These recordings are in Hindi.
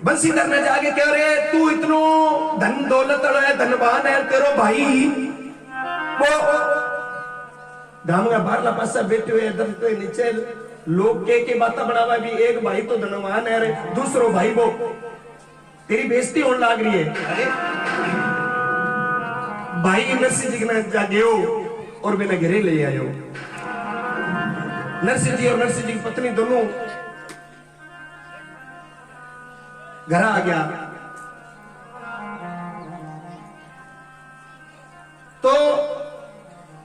बंसीधर ने जाके कह रहे तू इतनो धन दौलत है, धनवान है, तेरो भाई वो गांव का बाहरला पासा बैठे हुए इधर तो नीचे लोग के बातें बढ़ावा भी, एक भाई तो धनवान है, दूसरो भाई वो तेरी बेइज्जती होने लग रही है। अरे भाई नरसिंह जी ने जागे हो और मैंने घरे ले आयो। नरसिंह जी और नरसिंह जी की पत्नी दोनों घर आ गया तो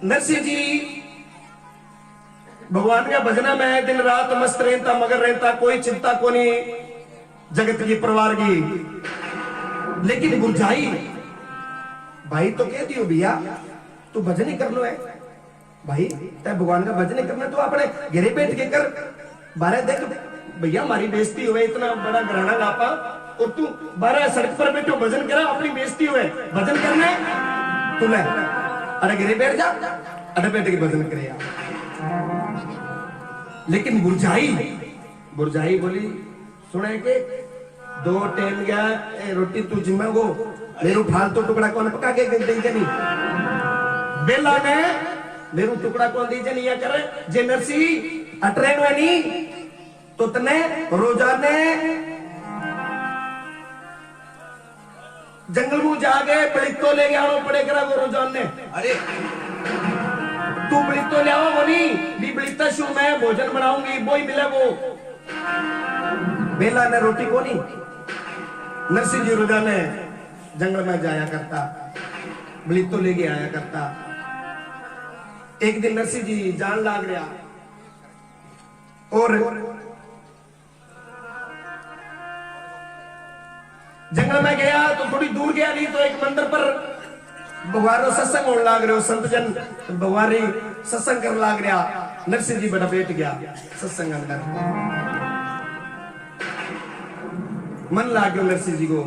नरसिंह जी भगवान का भजना में दिन रात मस्त रहता, मगर रहता, कोई चिंता को नहीं जगत की परिवार की। लेकिन बुझाई भाई तो कह दियो भैया तू भजन ही कर लो है भाई, तय भगवान का भजन ही करना तो अपने घरे बैठ के कर, बारह देख भैया हमारी बेइज्जती हुए, इतना बड़ा घराना लापा और तू 12 सड़क पर बैठो भजन करा, अपनी बेइज्जती हुए भजन करना तू ले, अरे घरे बैठ जा, अरे बैठ के भजन करे। लेकिन बुरजाई बोली सुने के 2 टाइम गया रोटी तू जिम्मे गो, मेरू फालतू टुकड़ा कौन पका के दी जनी, बेला ने मेरू टुकड़ा कौन दी जनी या करे जे नरसी अटरेन वानी तो तने रोजाने जंगल में जाके पलितो ले गया पड़े करा वो रोजाने। अरे तू पलितो ले आओ बोली भी पलिता शू मैं भोजन बनाऊंगी वो ही मिले वो। बेला ने रोटी को नहीं, नरसिंह जी रोजाने जंगल में जाया करता, बलितो लेके आया करता। एक दिन नरसिंह जी जान लाग रहा और जंगल में गया तो थोड़ी दूर गया नहीं तो एक मंदिर पर भगवान सत्संग होने लाग रहे हो, संत जन भगवान सत्संग कर लाग रहा। नरसिंह जी बड़ा बैठ गया सत्संग अंदर, मन लाग गया नरसिंह जी को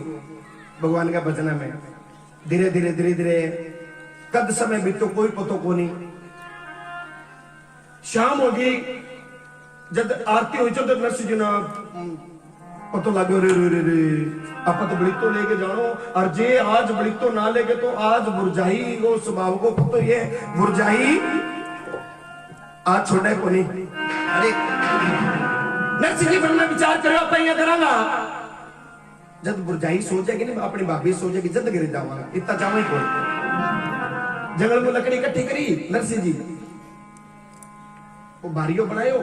भगवान का भजना में। धीरे धीरे कद समय बीतो कोई पतो को नहीं। शाम होगी जब आरती हुई तो नरसिंह जी ने पतो लागो रे आप तो बलितो लेके जानो और जे आज बलितो ना लेके तो आज बुरजाई को स्वभाव को पतो ये बुरजाई आज छोड़े को नहीं। अरे नरसिंह जी मन में विचार करो अपन ये करांगा जब बुरजाई सोचेगी नहीं अपनी भाभी सोचेगी जद गिर जाऊंगा इतना जाऊं ही कोई। जंगल में लकड़ी इकट्ठी करी नरसिंह जी वो बारियों बनायो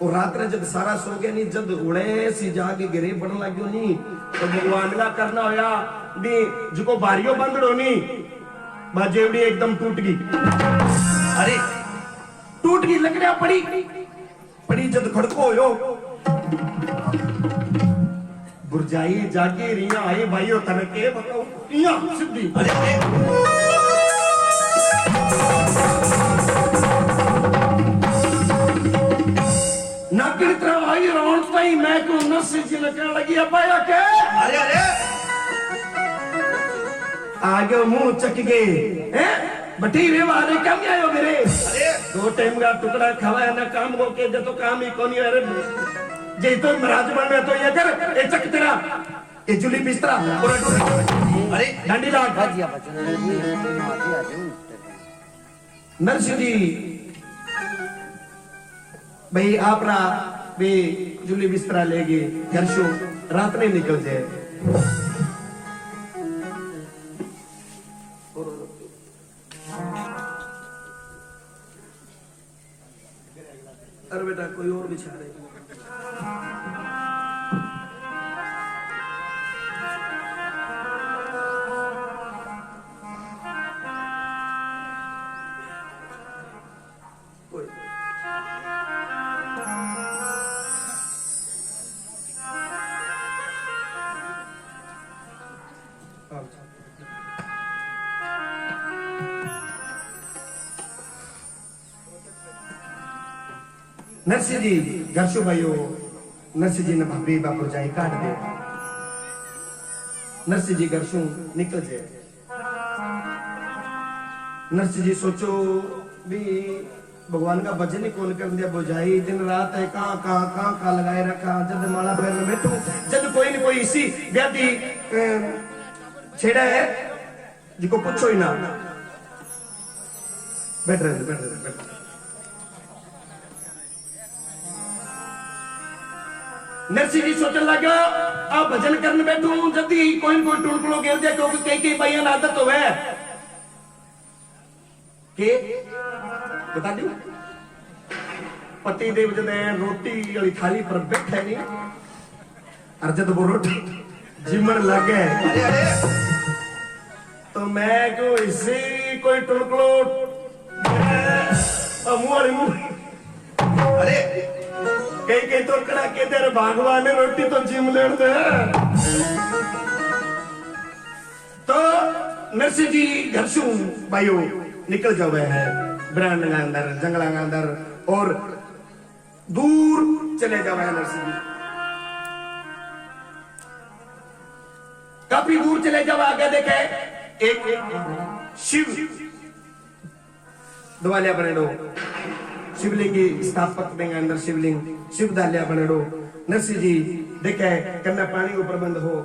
और रात ने जब सारा सो गया नहीं जब उड़े सी जाके गिरे पड़न लग्यो नहीं तो भगवान का करना होया भी जो बारियों बंद होनी बाजेवड़ी एकदम टूट गई। अरे टूट गई लकड़ियां पड़ी जब खड़को हो बुरजाई जाके रिया आए भाइयों तने के बताओ इया सिद्धि। अरे नाकिर तरह आई रौन ताई मैं को नरसिंह जी ने कहने लगी अपाया के अरे आगे मुंह चक गए हैं बटी रे वाले कम आयो मेरे। अरे 2 टाइम का टुकड़ा खवाया ना काम को के तो काम ही कोनी। अरे जे तो महाराज बन में तो ये कर ए चक तेरा ए जुली बिस्तरा पूरा अरे डंडी लाग नरसिंह जी भाई आप रा वे जुली बिस्तरा लेगे घर शो रात में निकल जाए। अरे बेटा कोई और बिछा रहे नरसिंह जी घरशु भाइयों नरसिंह जी ने भाभी बापू जाई काट दे। नरसिंह जी घरशु निकल जाए। नरसिंह जी सोचो भी भगवान का भजन ही कौन कर दिया बुझाई, दिन रात है कहाँ लगाए रखा, जब माला पैर में बैठू, जब कोई न कोई इसी व्याधि छेड़ा है जिको पूछो ही ना। बैठ रहे। नरसिंह जी सोचने लगा आप भजन करने बैठू जल्दी कोई न कोई टुलकुलो गिर दिया, क्योंकि कई भाइयों आदत हो है के बता दू पति देव जब रोटी वाली थाली पर बैठे नहीं और जब वो रोटी जिमर लगे तो मैं क्यों इसे कोई टुलकुलो मुंह अरे कई तो कड़ा के तेरे भगवान ने रोटी तो जिम लेन दे। तो नरसिंह जी घर से भाइयों निकल जावे है ब्रांड के अंदर जंगल के अंदर और दूर चले जावे है। नरसिंह जी काफी दूर चले जावे, आगे देखे एक शिव दवालिया बने दो शिवलिंग की स्थापक देंगे अंदर शिवलिंग शिव दालिया बने दो। नरसिंह जी देखे कन्या पानी को प्रबंध हो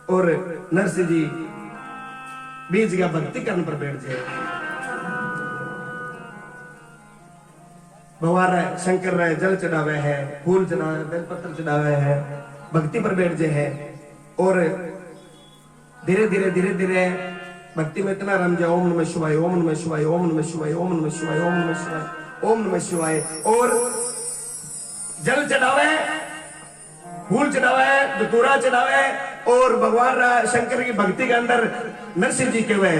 और नरसिंह जी बीज का भक्ति करने पर बैठ जाए। भगवान शंकर रहे जल चढ़ावे है, फूल चढ़ावे, बेलपत्र चढ़ावे है, भक्ति पर बैठ जाए है और धीरे धीरे भक्ति में इतना रम जाए। ओम नमः शिवाय, ओम नमः शिवाय, ओम नमः शिवाय, ओम नमः शिवाय, ओम नमः शिवाय, ओम नमः शिवाय। और जल चढ़ावे, फूल चढ़ावे, धतूरा चढ़ावे और भगवान शंकर की भक्ति के अंदर नरसिंह जी के हुए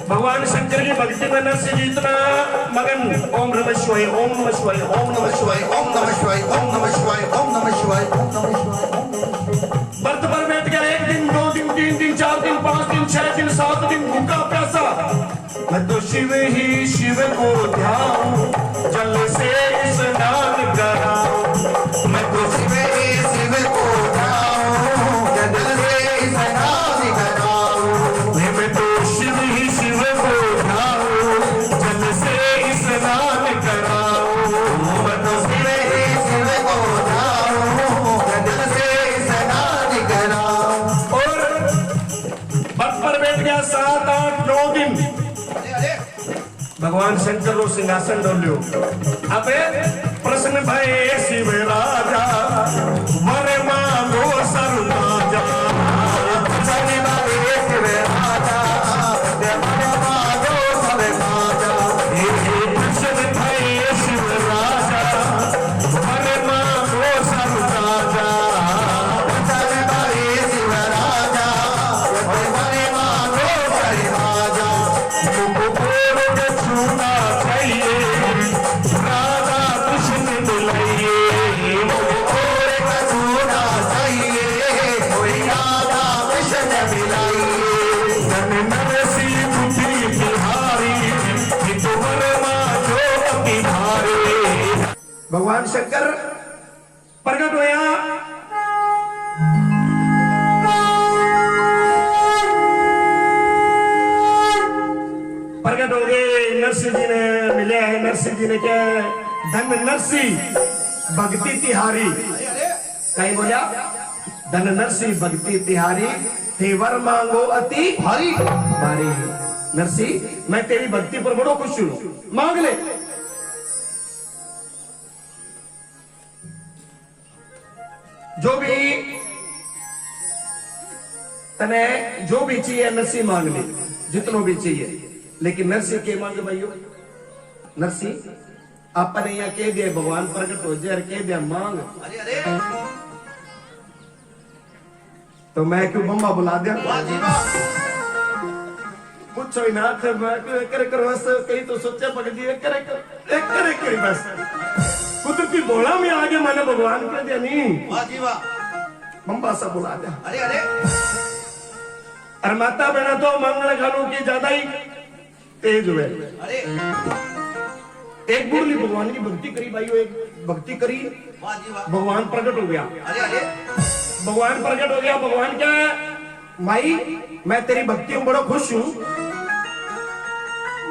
भगवान शंकर की भक्ति में नरसिंह जी इतना मगन। ओम नमः शिवाय, ओम नमः शिवाय, ओम नमः शिवाय, ओम नमः शिवाय, ओम नमः शिवाय, ओम नमः शिवाय, ओम नमः शिवाय। व्रत पर बैठ गया 1 दिन 2 दिन 3 दिन 4 दिन 5 दिन 6 दिन 7 दिन भूखा प्यासा, मैं तो शिव ही शिव को ध्याऊं, जल से स्नान कराऊं, मैं तो शिव ही शिव को ध्याऊं, जल से स्नान कराऊं, मैं तो शिव ही शिव को ध्याऊं, जल से स्नान कराऊं, मैं तो शिव ही शिव को ध्याऊं, जल से स्नान कराऊं। और भक्त पर बैठ गया 7 8 9 दिन। भगवान शंकर रो सिंहासन डोल्यो। अबे प्रश्न भय शिव राजा वर मांगो सर राजा, प्रश्न भय शिव राजा वर मांगो सर राजा, प्रश्न भय शिव राजा वर मांगो सर राजा, प्रश्न भय शिव राजा वर मांगो सर राजा, छूना चाहिए राधा कृष्ण बुलाइए, छूना चाहिए कोई राधा कृष्ण बुलाइए, धन नरसिंह बुद्धि बिहारी तुम्हारे माँ जो बिहारी। भगवान शंकर प्रकट होया। प्रकट हो गए, नरसिंह जी ने मिले हैं। नरसिंह जी ने क्या धन नरसिंह भक्ति तिहारी कहीं बोला, धन नरसिंह भक्ति तिहारी थे वर मांगो अति भारी भारी। नरसिंह मैं तेरी भक्ति पर बड़ो खुश हूं, मांग ले। जो भी तने जो भी चाहिए नरसिंह मांग ले, जितनो भी चाहिए। लेकिन नरसिंह के मांग भाइयों, नरसिंह आपने यहाँ कह दिया भगवान प्रकट हो जाए, कह दिया मांग। तो मैं क्यों बम्बा बुला दिया। वाह जी वाह। पूछो ही ना थे मैं करे कर बस कहीं तो सोचा पक दिए करे कर बस कुदरती बोला में आगे मैंने भगवान कह दिया नहीं। वाह जी वाह। बम्बा सा बुला दिया। अरे अरे अरे माता बहना तो मंगल खानों की ज्यादा ही तेज हुए। अरे एक बुढ़ली भगवान की भक्ति करी भाइयों, एक भक्ति करी, वाह जी वाह। भगवान प्रकट हो गया। अरे अरे भगवान प्रकट हो गया। भगवान क्या है माई मैं तेरी भक्ति में बड़ा खुश हूं,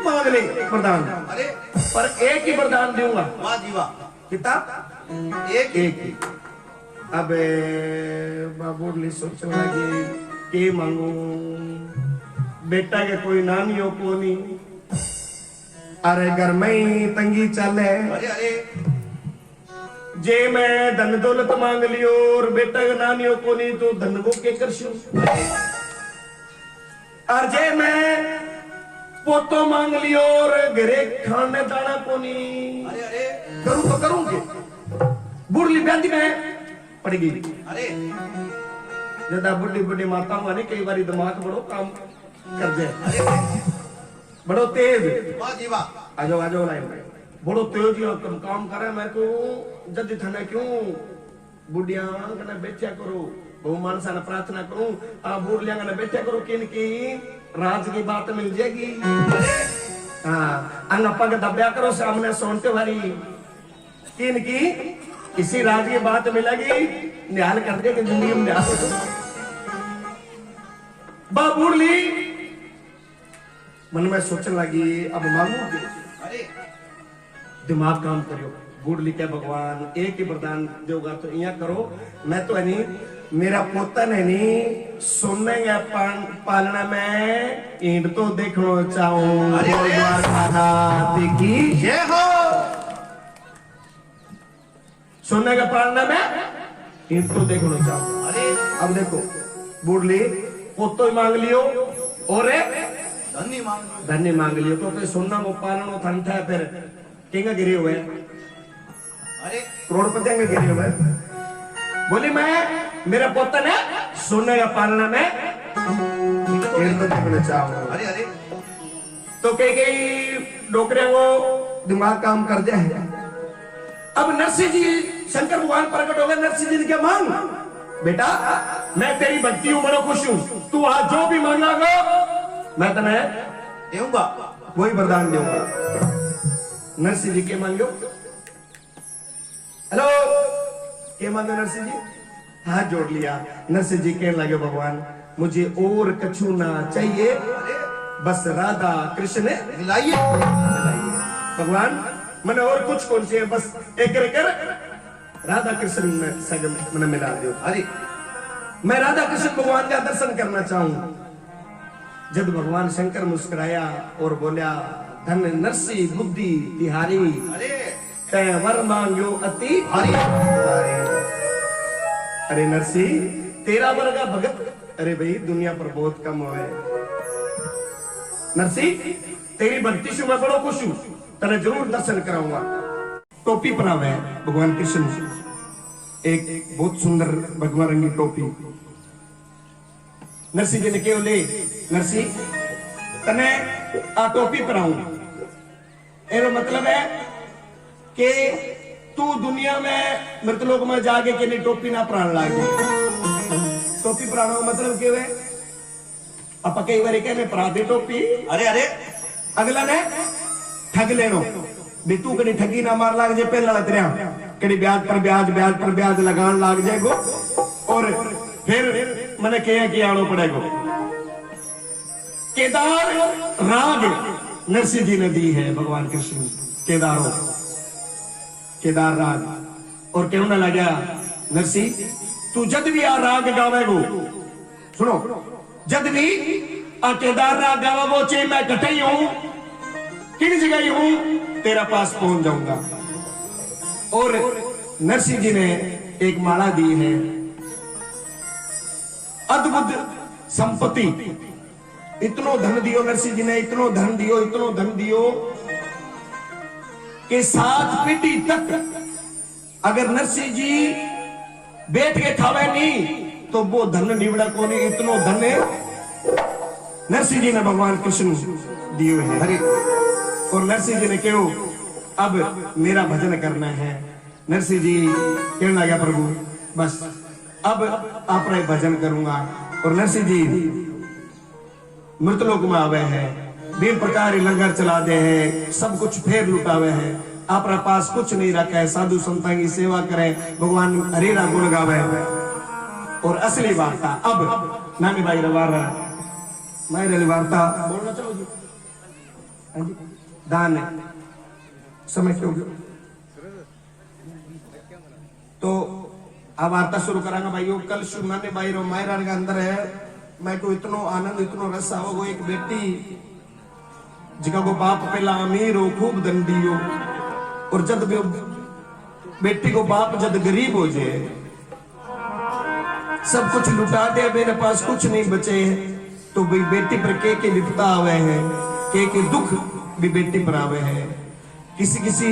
मांग ले वरदान। अरे पर एक ही वरदान दूंगा। वाह जी वाह। कितना एक एक ही। अब बाबूली सोचने लगी के मांगू, बेटा के कोई नानियों को नहीं, अरे घर में ही तंगी चले। अरे अरे जे मैं धन दौलत मांग लियो और बेटा के नानियों को नहीं तो धन को के करशू। और जे मैं पोतो मांग लियो और घरे खाने दाना को नहीं, अरे अरे करूं तो करूंगे। बुढ़ली ब्यादी में पड़ गई। अरे ज्यादा बुढ़ी बुढ़ी माताओं ने कई बार दिमाग बड़ो काम कर जाए, अरे बड़ो तेज। वाह जी वाह। आजो आजो लाइन में बड़ो तेज तुम काम करे। मैं तो जद थाने क्यों बुढ़िया कने बैठा करो, बहु मानसा ने प्रार्थना करूं, आ बुढ़लिया कने बैठा करो किन की राज की बात मिल जाएगी। हाँ अंग पग दब्या करो सामने सोनते वाली किन की किसी राज की बात मिलेगी, न्याल कर दे कि जिंदगी में न्याल बा बुढ़ली मन में सोचने लगी अब मांगू के। अरे दिमाग काम करियो। बुढ़ली क्या भगवान एक ही वरदान दोगा तो यहाँ करो। मैं तो है नहीं मेरा पोतन है नहीं सोने या पालना में ईंट तो देखना चाहूं। अरे की जय हो। सोने का पालना में ईंट तो देखना चाहूं। अरे अब देखो बुढ़ली पोतो ही मांग लियो और धनी मांग लो। धन्य मांग लियो क्योंकि सोना को पालनो थन था फिर किंग गिरे हुए अरे करोड़पति के गिरे हुए। बोली मैं मेरा पोतन है सोने का पालना में ईंट तो देखना चाहूं। अरे अरे तो कई डोकरे को दिमाग काम कर दिया है। अब नरसिंह जी शंकर भगवान प्रकट हो गए। नरसिंह जी ने क्या मांग बेटा मैं तेरी भक्ति हूं बड़ा खुश हूं, तू आज जो भी मांगागा मैं तुम्हें देऊंगा, वही वरदान दूंगा। नरसिंह जी के मांगो। हेलो के मांगो नरसिंह जी, हाथ जोड़ लिया। नरसिंह जी कहने लगे भगवान मुझे और कछु ना चाहिए, अरे बस राधा कृष्ण मिलाइए। भगवान मैंने और कुछ कौन से बस एक कर राधा कृष्ण में संग मैंने मिला दो। अरे मैं राधा कृष्ण भगवान का दर्शन करना चाहूं। जब भगवान शंकर मुस्कुराया और बोला धन नरसी बुद्धि तिहारी, अरे तै वर मांग्यो अति हरि। अरे नरसी तेरा वर्गा भगत, अरे भाई दुनिया पर बहुत कम हुए। नरसी तेरी भक्ति से मैं बड़ो खुश हूं, तेरे जरूर दर्शन कराऊंगा। टोपी पहनावे भगवान कृष्ण, एक बहुत सुंदर भगवा रंगी टोपी। नरसिंह जी ने क्यों ले नरसिंह तने आ टोपी पहनाऊं, एरो मतलब है कि तू दुनिया में मृतलोक में जाके के नहीं टोपी ना प्राण लाग गई। टोपी प्राणों का मतलब क्यों है आप कई बार कहने पराधे टोपी, अरे अरे अगला ने ठग लेनो भी तू कहीं ठगी ना मार लाग जाए पहला तेरा कहीं ब्याज पर ब्याज ब्याज पर ब्याज लगान लाग जाएगो और फिर मैंने कहा कि आनो पड़ेगो। केदार राग नरसिंह जी ने दी है भगवान कृष्ण केदारों, केदार राग। और क्यों ना लगा नरसिंह तू जद भी आ राग गावेगो, सुनो जद भी आ केदार राग गावा वो चे मैं कटई हूं किन जगह हूं तेरा पास पहुंच जाऊंगा। और नरसिंह जी ने एक माला दी है, अद्भुत संपत्ति, इतनो धन दियो नरसिंह जी ने, इतनो धन दियो, इतनो धन दियो कि 7 पीढ़ी तक अगर नरसिंह जी बैठ के खावे नहीं तो वो धन निवड़ा कोनी इतनो धन नरसिंह जी ने भगवान कृष्ण दियो है। अरे और नरसिंह जी ने क्यों अब मेरा भजन करना है। नरसिंह जी कहने लगा प्रभु बस अब आपका भजन करूंगा। और नरसिंह जी मृतलोक में आवे हैं, विभिन्न प्रकार लंगर चला दे हैं, सब कुछ फेर लुटावे हैं, आपरा पास कुछ नहीं रखा है, साधु संतां की सेवा करें, भगवान हरि रा गुण गावे। और असली वार्ता अब नानी भाई रवारा मायरली वार्ता बोलना चलो जी। हाँ जी दान है समय क्यों तो अब वार्ता शुरू करांगा भाइयों। कल नानी भाई रो मायरा के अंदर है मैं को इतनो आनंद इतनो रस आवो। एक बेटी जिका को बाप पहला अमीर हो खूब दंडी हो और जब बेटी को बाप जब गरीब हो जाए सब कुछ लुटा दे मेरे पास कुछ नहीं बचे तो भाई बेटी पर के विपदा आवे हैं, के दुख भी बेटी पर आवे हैं। किसी किसी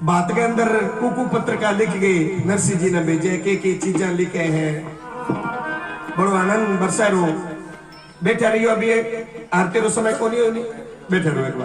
बात के अंदर कुकू पत्र का लिख गए नरसिंह जी ने भेजे के चीजें लिखे हैं। बड़ो आनंद बरसा रो बैठा रहियो। अभी आरती रो समय को नहीं बैठे रहो एक बार।